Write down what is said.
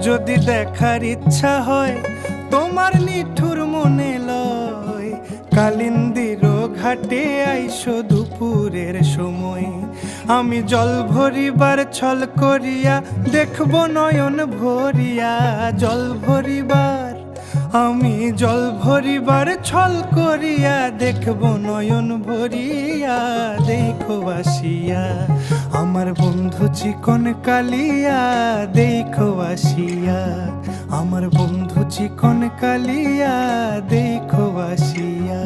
যদি দেখার ইচ্ছা হয় তোমার নিঠুর মনে লয়, কালিন্দির ঘাটে আইসো দুপুরের সময়। আমি জল ভরিবার ছল করিয়া দেখব নয়ন ভরিয়া, জল ভরিবার আমি জল ভরিবার ছল করিয়া দেখব নয়ন ভরিয়া। দেখো আসিয়া আমার বন্ধু চিকন কালিয়া, দেখো আসিয়া আমার বন্ধু চিকন কালিয়া, দেখো আসিয়া।